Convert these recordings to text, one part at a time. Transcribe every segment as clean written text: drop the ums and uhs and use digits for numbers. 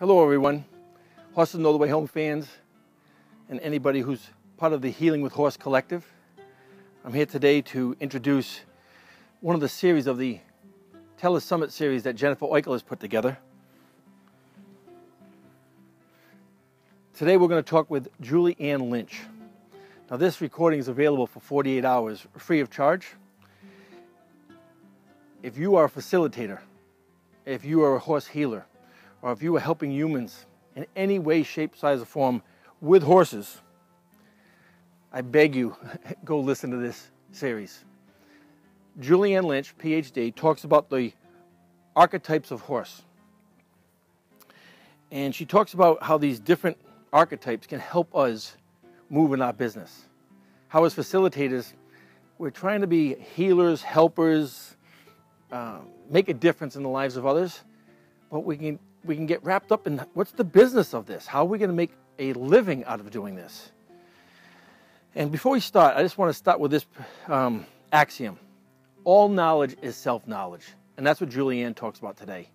Hello everyone, Horses Know the Way Home fans and anybody who's part of the Healing with Horse Collective. I'm here today to introduce one of the series of the Tele-Summitt series that Jennifer Oikel has put together. Today we're going to talk with Juli Lynch. Now this recording is available for 48 hours free of charge. If you are a facilitator, if you are a horse healer, or if you are helping humans in any way, shape, size, or form with horses, I beg you, go listen to this series. Juli Lynch, PhD, talks about the archetypes of horse. And she talks about how these different archetypes can help us move in our business. How as facilitators, we're trying to be healers, helpers, make a difference in the lives of others, but we can get wrapped up in what's the business of this? How are we going to make a living out of doing this? And before we start, I just want to start with this axiom. All knowledge is self-knowledge. And that's what Juli talks about today.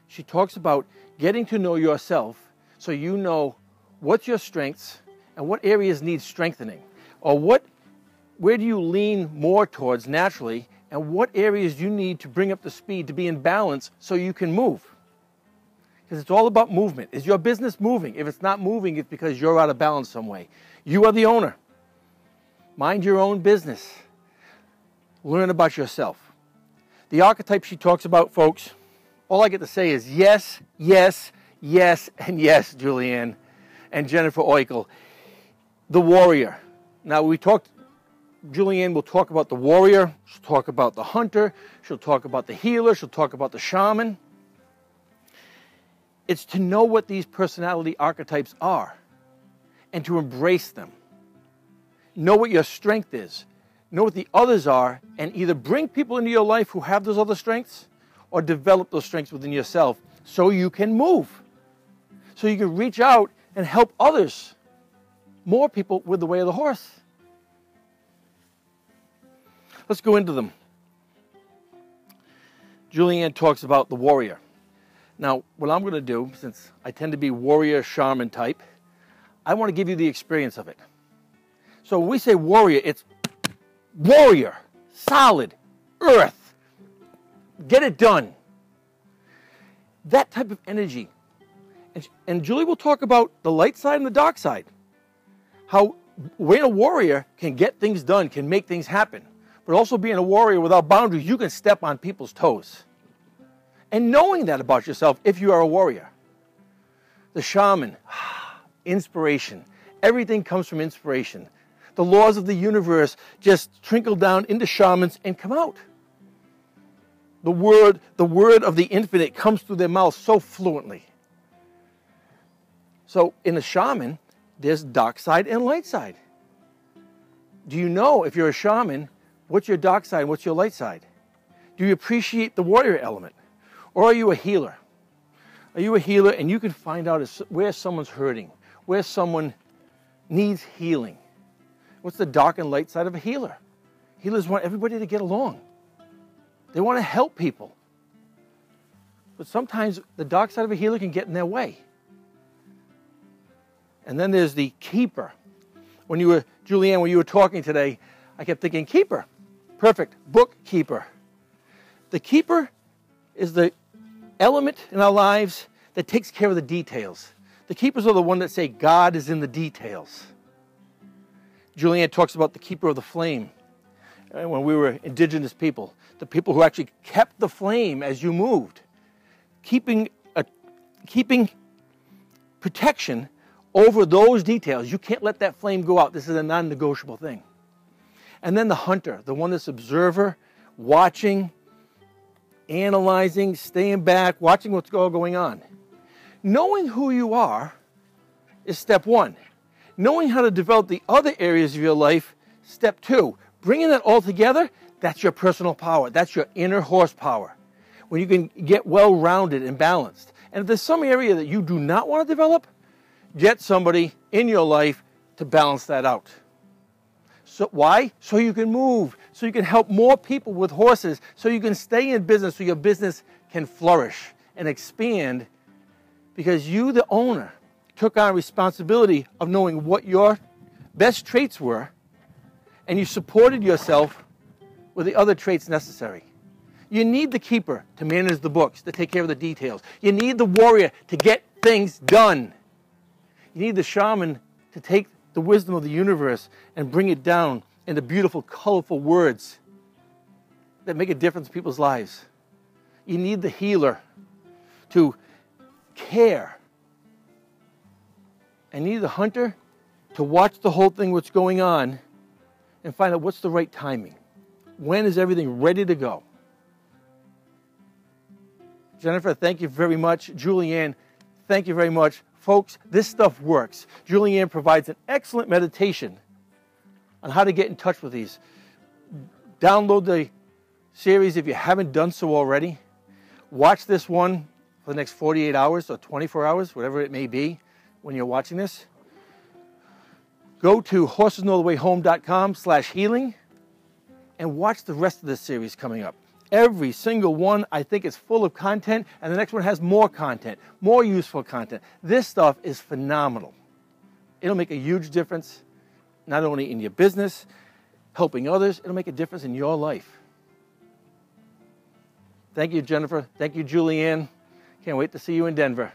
She talks about getting to know yourself so you know what's your strengths and what areas need strengthening. Or where do you lean more towards naturally, and what areas you need to bring up the speed to be in balance so you can move. Because it's all about movement. Is your business moving? If it's not moving, it's because you're out of balance some way. You are the owner. Mind your own business. Learn about yourself. The archetype she talks about, folks, all I get to say is yes, yes, yes, and yes, Juli and Jennifer Oikel. The warrior. Now Juli will talk about the warrior, she'll talk about the hunter, she'll talk about the healer, she'll talk about the shaman. It's to know what these personality archetypes are and to embrace them. Know what your strength is. Know what the others are, and either bring people into your life who have those other strengths or develop those strengths within yourself so you can move. So you can reach out and help others, more people with the way of the horse. Let's go into them. Juli talks about the warrior. Now, what I'm going to do, since I tend to be warrior shaman type, I want to give you the experience of it. So when we say warrior, it's warrior, solid, earth, get it done. That type of energy. And Juli will talk about the light side and the dark side. How being a warrior can get things done, can make things happen. But also being a warrior without boundaries, you can step on people's toes. And knowing that about yourself if you are a warrior. The shaman, inspiration. Everything comes from inspiration. The laws of the universe just trickle down into shamans and come out. The word of the infinite comes through their mouth so fluently. So in a shaman, there's dark side and light side. Do you know, if you're a shaman, what's your dark side and what's your light side? Do you appreciate the warrior element? Or are you a healer? Are you a healer and you can find out where someone's hurting, where someone needs healing? What's the dark and light side of a healer? Healers want everybody to get along. They want to help people. But sometimes the dark side of a healer can get in their way. And then there's the keeper. Juli, when you were talking today, I kept thinking, keeper. Perfect. Bookkeeper. The keeper is the element in our lives that takes care of the details. The keepers are the one that say God is in the details. Juli talks about the keeper of the flame. When we were indigenous people, the people who actually kept the flame as you moved, keeping protection over those details. You can't let that flame go out. This is a non-negotiable thing. And then the hunter, the one that's observer, watching, analyzing, staying back, watching what's going on. Knowing who you are is step one. Knowing how to develop the other areas of your life, step two. Bringing that all together, that's your personal power. That's your inner horsepower. When you can get well-rounded and balanced. And if there's some area that you do not want to develop, get somebody in your life to balance that out. So why? So you can move, so you can help more people with horses, so you can stay in business, so your business can flourish and expand because you, the owner, took on responsibility of knowing what your best traits were, and you supported yourself with the other traits necessary. You need the keeper to manage the books, to take care of the details. You need the warrior to get things done. You need the shaman to take the wisdom of the universe and bring it down into beautiful, colorful words that make a difference in people's lives. You need the healer to care. And you need the hunter to watch the whole thing, what's going on, and find out what's the right timing. When is everything ready to go? Jennifer, thank you very much. Julianne, thank you very much. Folks, this stuff works. Julianne provides an excellent meditation on how to get in touch with these. Download the series if you haven't done so already. Watch this one for the next 48 hours or 24 hours, whatever it may be when you're watching this. Go to horsesknowthewayhome.com/healing and watch the rest of this series coming up. Every single one, I think, is full of content, and the next one has more content, more useful content. This stuff is phenomenal. It'll make a huge difference, not only in your business, helping others, it'll make a difference in your life. Thank you, Jennifer. Thank you, Julianne. Can't wait to see you in Denver.